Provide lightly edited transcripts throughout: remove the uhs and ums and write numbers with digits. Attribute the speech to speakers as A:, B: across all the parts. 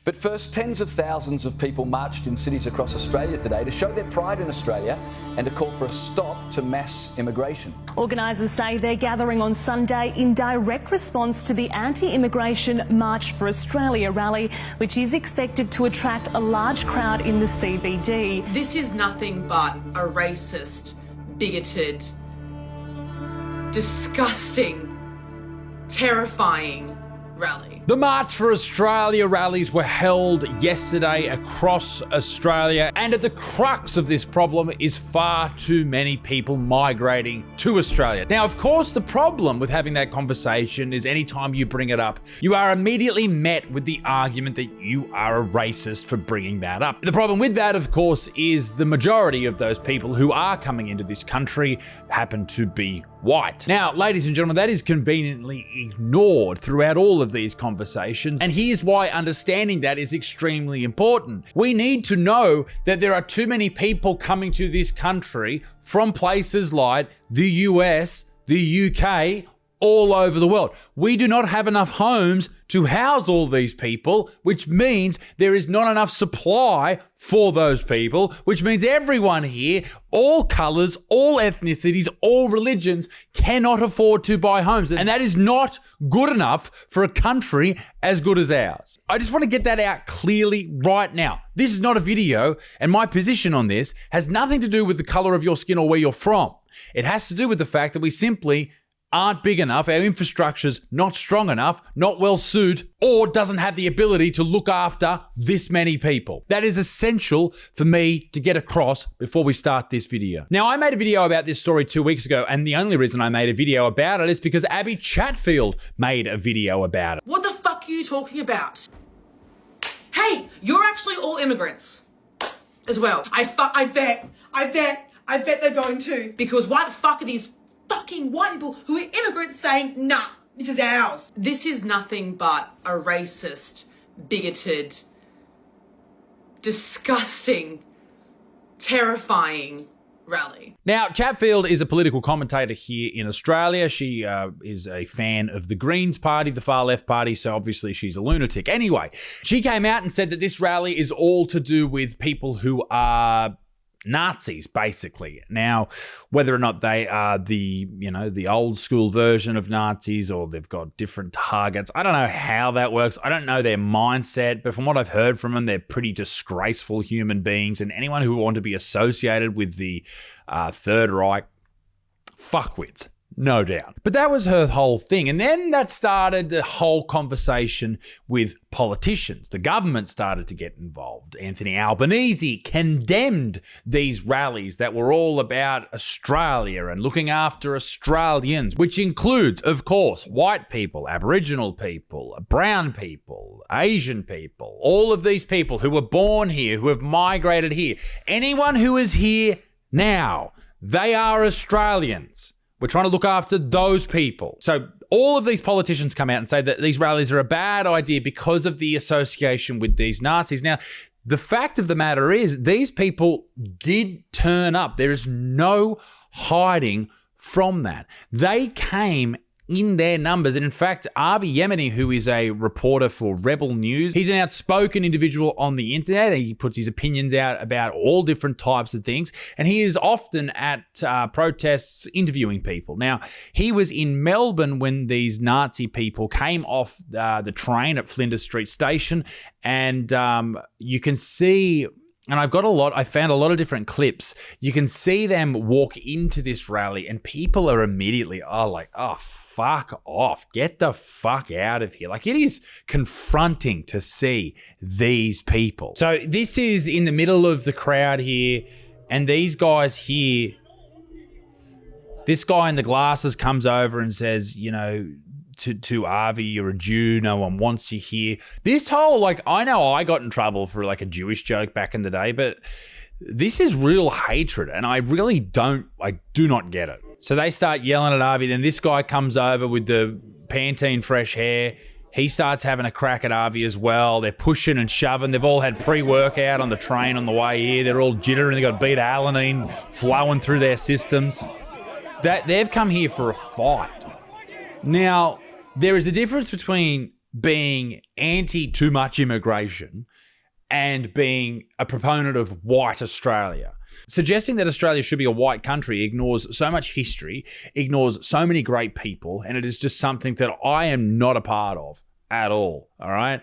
A: But first, tens of thousands of people marched in cities across Australia today to show their pride in Australia and to call for a stop to mass immigration.
B: Organisers say they're gathering on Sunday in direct response to the anti-immigration March for Australia rally, which is expected to attract a large crowd in the CBD.
C: This is nothing but a racist, bigoted, disgusting, terrifying rally.
D: The March for Australia rallies were held yesterday across Australia, and at the crux of this problem is far too many people migrating to Australia. Now, of course, the problem with having that conversation is anytime you bring it up, you are immediately met with the argument that you are a racist for bringing that up. The problem with that, of course, is the majority of those people who are coming into this country happen to be white. Now, ladies and gentlemen, that is conveniently ignored throughout all of these conversations, and here's why understanding that is extremely important. We need to know that there are too many people coming to this country from places like the US, the UK, all over the world. We do not have enough homes to house all these people, which means there is not enough supply for those people, which means everyone here, all colors, all ethnicities, all religions, cannot afford to buy homes. And that is not good enough for a country as good as ours. I just want to get that out clearly right now. This is not a video, and my position on this has nothing to do with the color of your skin or where you're from. It has to do with the fact that we simply aren't big enough, our infrastructure's not strong enough, not well suited, or doesn't have the ability to look after this many people. That is essential for me to get across before we start this video. Now, I made a video about this story 2 weeks ago, and the only reason I made a video about it is because Abby Chatfield made a video about it.
C: What the fuck are you talking about? Hey, you're actually all immigrants as well. I bet they're going to. Because why the fuck are these fucking white people who are immigrants saying, nah, this is ours? This is nothing but a racist, bigoted, disgusting, terrifying rally.
D: Now, Chatfield is a political commentator here in Australia. She is a fan of the Greens Party, the far left party, so obviously she's a lunatic. Anyway, she came out and said that this rally is all to do with people who are Nazis, basically. Now, whether or not they are the old school version of Nazis or they've got different targets, I don't know how that works. I don't know their mindset, but from what I've heard from them, they're pretty disgraceful human beings, and anyone who want to be associated with the Third Reich, fuckwits. No doubt. But that was her whole thing. And then that started the whole conversation with politicians. The government started to get involved. Anthony Albanese condemned these rallies that were all about Australia and looking after Australians, which includes, of course, white people, Aboriginal people, brown people, Asian people, all of these people who were born here, who have migrated here. Anyone who is here now, they are Australians. We're trying to look after those people. So all of these politicians come out and say that these rallies are a bad idea because of the association with these Nazis. Now, the fact of the matter is these people did turn up. There is no hiding from that. They came in their numbers. And in fact, Avi Yemeni, who is a reporter for Rebel News, he's an outspoken individual on the internet. He puts his opinions out about all different types of things. And he is often at protests interviewing people. Now, he was in Melbourne when these Nazi people came off the train at Flinders Street Station. And you can see... And I found a lot of different clips. You can see them walk into this rally and people are immediately, fuck off. Get the fuck out of here. Like, it is confronting to see these people. So this is in the middle of the crowd here, and these guys here, this guy in the glasses comes over and says, to Avi, you're a Jew, no one wants you here. This whole, I know I got in trouble for a Jewish joke back in the day, but this is real hatred, and I do not get it. So they start yelling at Avi, then this guy comes over with the Pantene fresh hair. He starts having a crack at Avi as well. They're pushing and shoving. They've all had pre-workout on the train on the way here. They're all jittering. They've got beta-alanine flowing through their systems. They've come here for a fight. Now, there is a difference between being anti too much immigration and being a proponent of white Australia. Suggesting that Australia should be a white country ignores so much history, ignores so many great people, and it is just something that I am not a part of at all right?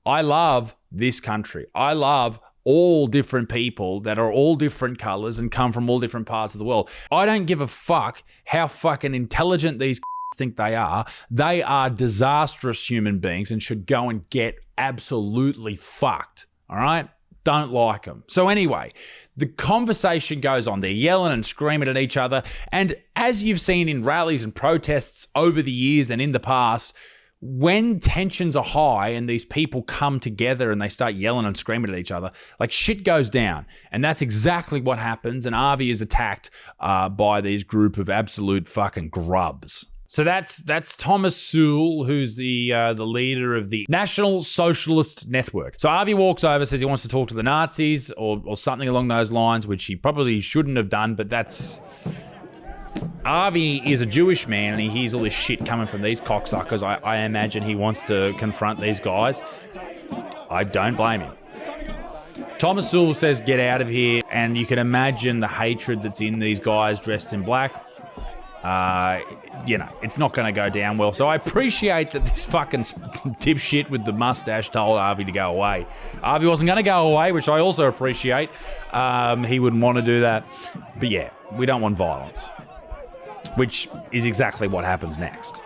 D: I love this country. I love all different people that are all different colors and come from all different parts of the world. I don't give a fuck how fucking intelligent these think they are. They are disastrous human beings and should go and get absolutely fucked, all right? Don't like them. So anyway, the conversation goes on. They're yelling and screaming at each other. And as you've seen in rallies and protests over the years and in the past, when tensions are high and these people come together and they start yelling and screaming at each other, like shit goes down. And that's exactly what happens. And Avi is attacked by these group of absolute fucking grubs. So that's Thomas Sewell, who's the leader of the National Socialist Network. So Avi walks over, says he wants to talk to the Nazis or something along those lines, which he probably shouldn't have done, but that's... Avi is a Jewish man and he hears all this shit coming from these cocksuckers. I imagine he wants to confront these guys. I don't blame him. Thomas Sewell says, get out of here. And you can imagine the hatred that's in these guys dressed in black. It's not going to go down well. So I appreciate that this fucking dipshit with the mustache told Avi to go away. Avi wasn't going to go away, which I also appreciate. He wouldn't want to do that. But yeah, we don't want violence, which is exactly what happens next.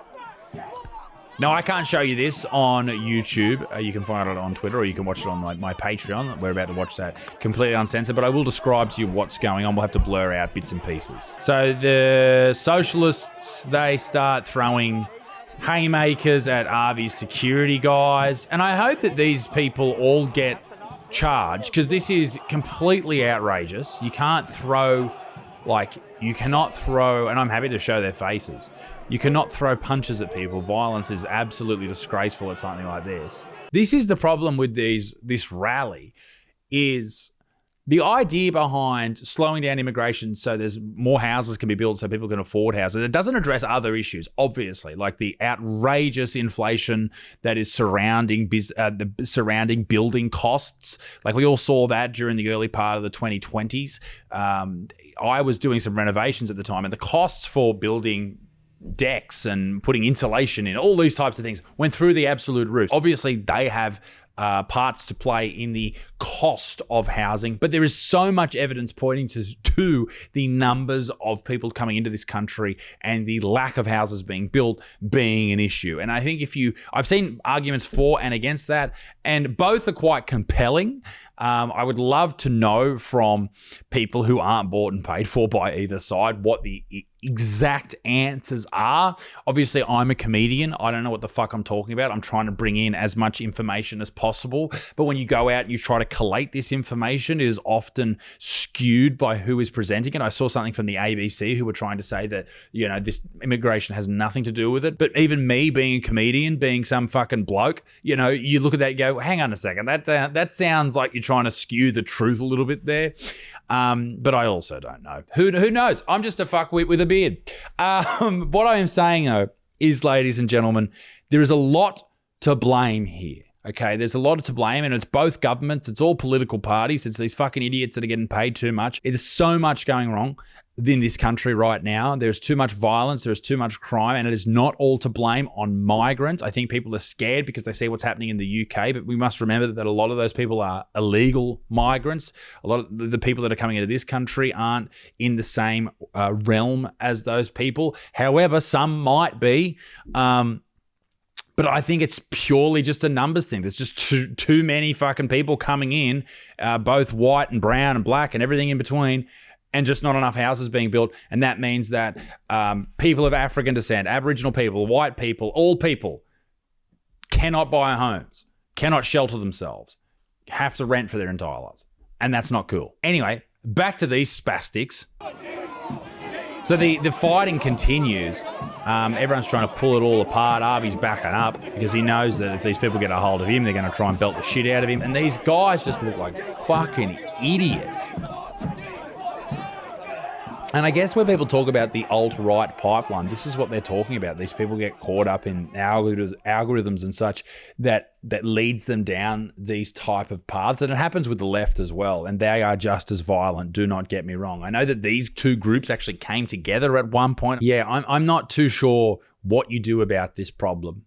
D: Now, I can't show you this on YouTube. You can find it on Twitter or you can watch it on my Patreon. We're about to watch that completely uncensored, but I will describe to you what's going on. We'll have to blur out bits and pieces. So the socialists, they start throwing haymakers at Avi's security guys. And I hope that these people all get charged because this is completely outrageous. You cannot throw, and I'm happy to show their faces. You cannot throw punches at people. Violence is absolutely disgraceful at something like this. This is the problem with this rally, is the idea behind slowing down immigration so there's more houses can be built so people can afford houses. It doesn't address other issues, obviously, like the outrageous inflation that is surrounding building costs. Like we all saw that during the early part of the 2020s. I was doing some renovations at the time, and the costs for building decks and putting insulation in, all these types of things went through the absolute roof. Obviously, they have parts to play in the cost of housing, but there is so much evidence pointing to the numbers of people coming into this country and the lack of houses being built being an issue. And I think I've seen arguments for and against that, and both are quite compelling. I would love to know from people who aren't bought and paid for by either side what the exact answers are. Obviously, I'm a comedian. I don't know what the fuck I'm talking about. I'm trying to bring in as much information as possible. But when you go out and you try to collate this information, it is often skewed by who is presenting it. I saw something from the ABC who were trying to say that, this immigration has nothing to do with it. But even me being a comedian, being some fucking bloke, you look at that and go, hang on a second, that sounds like you're trying to skew the truth a little bit there. But I also don't know. Who knows? I'm just a fuckwit with a beard. What I am saying, though, is, ladies and gentlemen, there is a lot to blame here. Okay, there's a lot to blame, and it's both governments, it's all political parties, it's these fucking idiots that are getting paid too much. There's so much going wrong in this country right now. There's too much violence, there's too much crime, and it is not all to blame on migrants. I think people are scared because they see what's happening in the UK, but we must remember that a lot of those people are illegal migrants. A lot of the people that are coming into this country aren't in the same realm as those people. However, some might be. But I think it's purely just a numbers thing. There's just too many fucking people coming in, both white and brown and black and everything in between, and just not enough houses being built. And that means that people of African descent, Aboriginal people, white people, all people cannot buy homes, cannot shelter themselves, have to rent for their entire lives. And that's not cool. Anyway, back to these spastics. So the fighting continues. Everyone's trying to pull it all apart. Avi's backing up because he knows that if these people get a hold of him, they're going to try and belt the shit out of him. And these guys just look like fucking idiots. And I guess when people talk about the alt-right pipeline, this is what they're talking about. These people get caught up in algorithms and such that leads them down these type of paths. And it happens with the left as well. And they are just as violent, do not get me wrong. I know that these two groups actually came together at one point. Yeah, I'm not too sure what you do about this problem.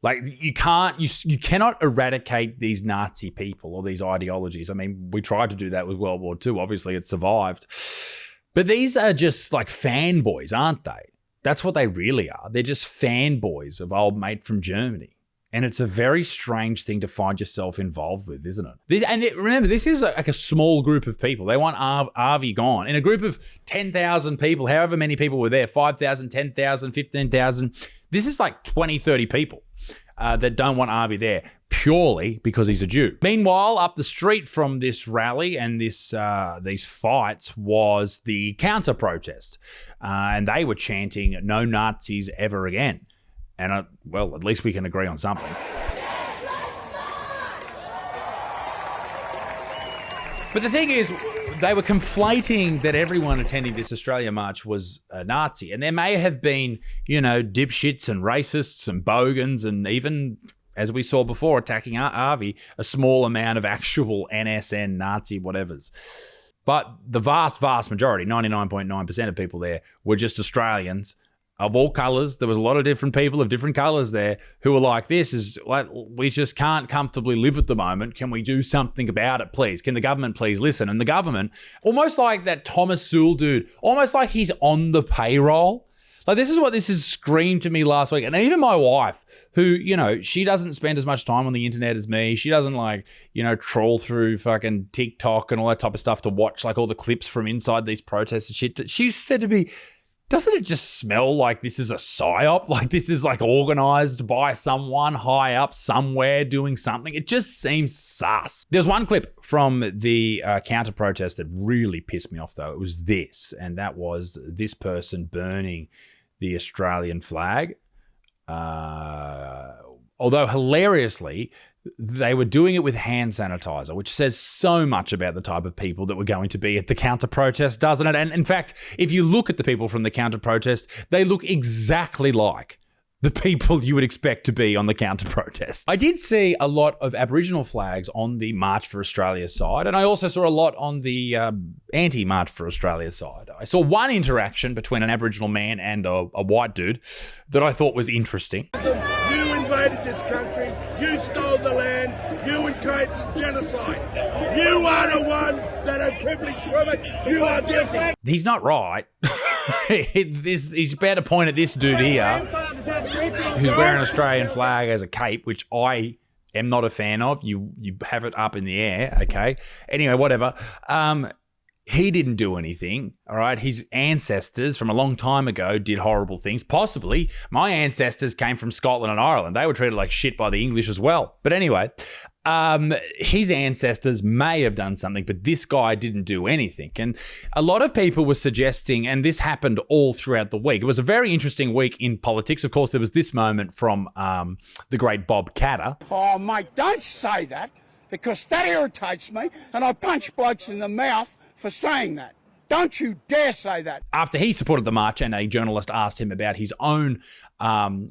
D: Like, you cannot eradicate these Nazi people or these ideologies. I mean, we tried to do that with World War II. Obviously, it survived. But these are just like fanboys, aren't they? That's what they really are. They're just fanboys of old mate from Germany. And it's a very strange thing to find yourself involved with, isn't it? Remember, this is like a small group of people. They want Avi gone. In a group of 10,000 people, however many people were there, 5,000, 10,000, 15,000, this is like 20, 30 people that don't want Avi there purely because he's a Jew. Meanwhile, up the street from this rally and these fights was the counter-protest. And they were chanting, "No Nazis ever again." And, well, at least we can agree on something. But the thing is, they were conflating that everyone attending this Australia march was a Nazi. And there may have been, dipshits and racists and bogans and even, as we saw before, attacking Avi, a small amount of actual NSN Nazi whatevers. But the vast, vast majority, 99.9% of people there, were just Australians of all colours. There was a lot of different people of different colours there who were like, this is like, we just can't comfortably live at the moment. Can we do something about it, please? Can the government please listen? And the government, almost like that Thomas Sewell dude, almost like he's on the payroll. Like, this is what this has screamed to me last week. And even my wife, who, she doesn't spend as much time on the internet as me. She doesn't trawl through fucking TikTok and all that type of stuff to watch like all the clips from inside these protests and shit. She said to me, doesn't it just smell like this is a psyop? Like, this is like organized by someone high up somewhere doing something? It just seems sus. There's one clip from the counter protest that really pissed me off, though. It was this, and that was this person burning the Australian flag. Although hilariously, they were doing it with hand sanitizer, which says so much about the type of people that were going to be at the counter-protest, doesn't it? And in fact, if you look at the people from the counter-protest, they look exactly like the people you would expect to be on the counter-protest. I did see a lot of Aboriginal flags on the March for Australia side, and I also saw a lot on the anti-March for Australia side. I saw one interaction between an Aboriginal man and a white dude that I thought was interesting.
E: You invaded this country, you stole the land, you encouraged genocide. You are the one that had privilege from it, you are guilty.
D: He's not right. He's about to point at this dude here who's wearing an Australian flag as a cape, which I am not a fan of. You have it up in the air, okay? Anyway, whatever. He didn't do anything, all right? His ancestors from a long time ago did horrible things. Possibly my ancestors came from Scotland and Ireland. They were treated like shit by the English as well. But anyway, his ancestors may have done something, but this guy didn't do anything. And a lot of people were suggesting, and this happened all throughout the week. It was a very interesting week in politics. Of course, there was this moment from the great Bob Catter.
E: Oh, mate, don't say that, because that irritates me, and I punch blokes in the mouth for saying that. Don't you dare say that.
D: After he supported the march and a journalist asked him about his own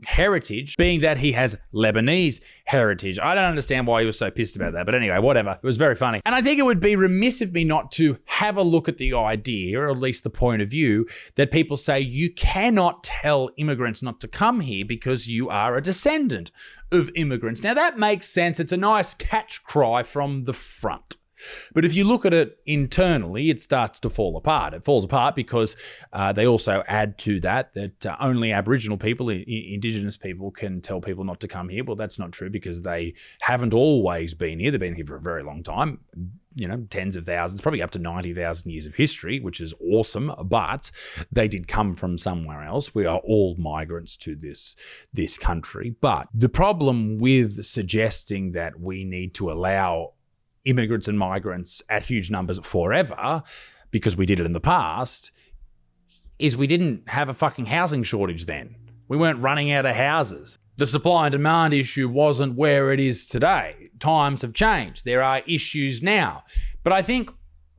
D: heritage, being that he has Lebanese heritage. I don't understand why he was so pissed about that. But anyway, whatever. It was very funny. And I think it would be remiss of me not to have a look at the idea, or at least the point of view, that people say you cannot tell immigrants not to come here because you are a descendant of immigrants. Now, that makes sense. It's a nice catch cry from the front. But if you look at it internally, it starts to fall apart. It falls apart because they also add to that only Aboriginal people, Indigenous people, can tell people not to come here. Well, that's not true, because they haven't always been here. They've been here for a very long time, tens of thousands, probably up to 90,000 years of history, which is awesome. But they did come from somewhere else. We are all migrants to this country. But the problem with suggesting that we need to allow immigrants and migrants at huge numbers forever, because we did it in the past, is we didn't have a fucking housing shortage then. We weren't running out of houses. The supply and demand issue wasn't where it is today. Times have changed. There are issues now. But I think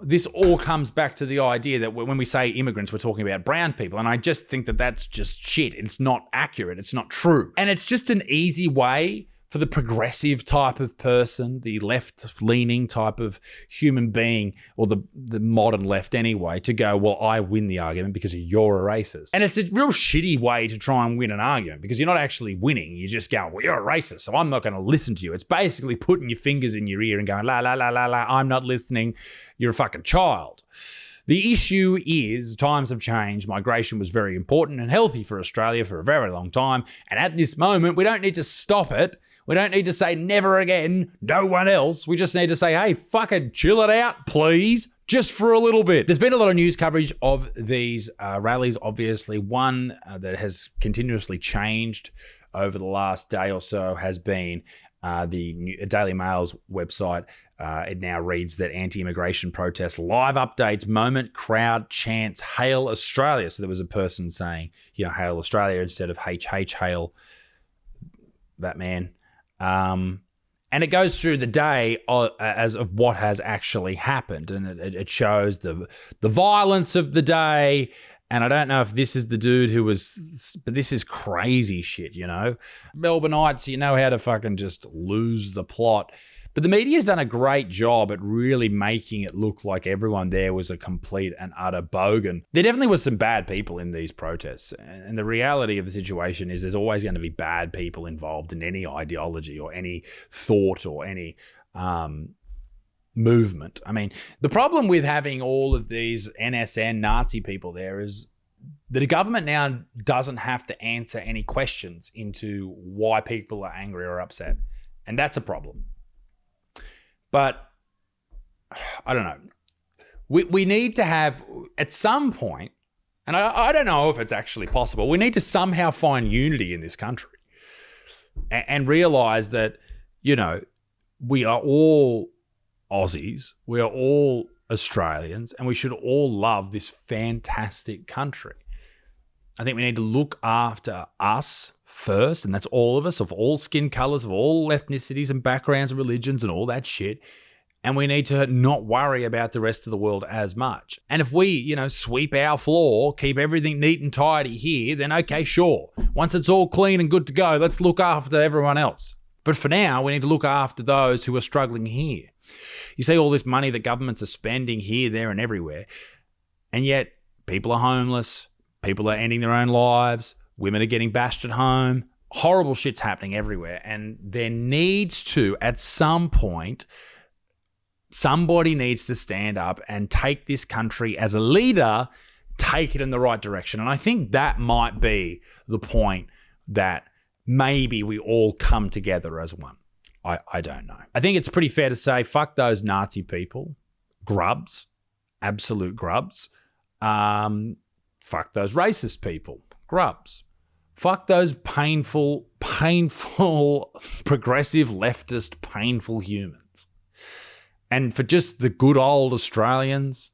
D: this all comes back to the idea that when we say immigrants, we're talking about brown people. And I just think that that's just shit. It's not accurate. It's not true. And it's just an easy way for the progressive type of person, the left-leaning type of human being, or the modern left anyway, to go, well, I win the argument because you're a racist. And it's a real shitty way to try and win an argument because you're not actually winning. You just go, well, you're a racist, so I'm not going to listen to you. It's basically putting your fingers in your ear and going, la, la, la, la, la, I'm not listening. You're a fucking child. The issue is times have changed. Migration was very important and healthy for Australia for a very long time. And at this moment, we don't need to stop it. We don't need to say never again, no one else. We just need to say, hey, fucking chill it out, please, just for a little bit. There's been a lot of news coverage of these rallies, obviously. One that has continuously changed over the last day or so has been the Daily Mail's website. It now reads that anti-immigration protests, live updates, moment, crowd, chants, hail Australia. So there was a person saying, hail Australia instead of HH, hail that man. And it goes through the day as of what has actually happened. And it shows the violence of the day. And I don't know if this is the dude who was, but this is crazy shit, Melbourneites, you know how to fucking just lose the plot. But the media's done a great job at really making it look like everyone there was a complete and utter bogan. There definitely was some bad people in these protests. And the reality of the situation is there's always going to be bad people involved in any ideology or any thought or any movement. I mean, the problem with having all of these NSN Nazi people there is that the government now doesn't have to answer any questions into why people are angry or upset. And that's a problem. But I don't know. We need to have, at some point, and I don't know if it's actually possible, we need to somehow find unity in this country and realize that, we are all Aussies, we are all Australians, and we should all love this fantastic country. I think we need to look after us first, and that's all of us, of all skin colours, of all ethnicities and backgrounds and religions and all that shit. And we need to not worry about the rest of the world as much. And if we, sweep our floor, keep everything neat and tidy here, then okay, sure. Once it's all clean and good to go, let's look after everyone else. But for now, we need to look after those who are struggling here. You see all this money that governments are spending here, there, and everywhere. And yet people are homeless. People are ending their own lives. Women are getting bashed at home. Horrible shit's happening everywhere. And there needs to, at some point, somebody needs to stand up and take this country as a leader, take it in the right direction. And I think that might be the point that maybe we all come together as one. I don't know. I think it's pretty fair to say, fuck those Nazi people. Grubs. Absolute grubs. Fuck those racist people. Grubs. Fuck those painful, progressive, leftist, painful humans. And for just the good old Australians,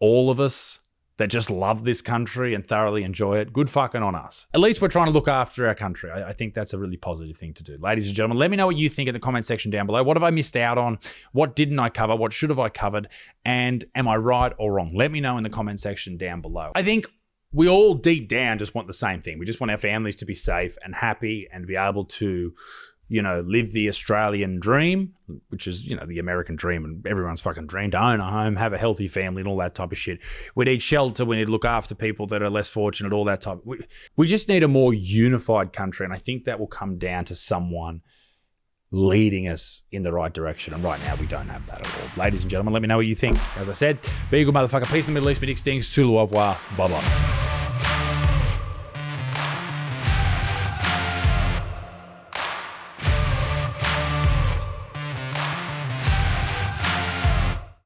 D: all of us that just love this country and thoroughly enjoy it, good fucking on us. At least we're trying to look after our country. I think that's a really positive thing to do. Ladies and gentlemen, let me know what you think in the comment section down below. What have I missed out on? What didn't I cover? What should have I covered? And am I right or wrong? Let me know in the comment section down below. I think we all deep down just want the same thing. We just want our families to be safe and happy and be able to, live the Australian dream, which is, the American dream and everyone's fucking dream, to own a home, have a healthy family and all that type of shit. We need shelter. We need to look after people that are less fortunate, all that type. We just need a more unified country. And I think that will come down to someone leading us in the right direction. And right now we don't have that at all. Ladies and gentlemen, let me know what you think. As I said, be a good motherfucker. Peace in the Middle East. Me dick stings. Sulu au revoir. Bye-bye.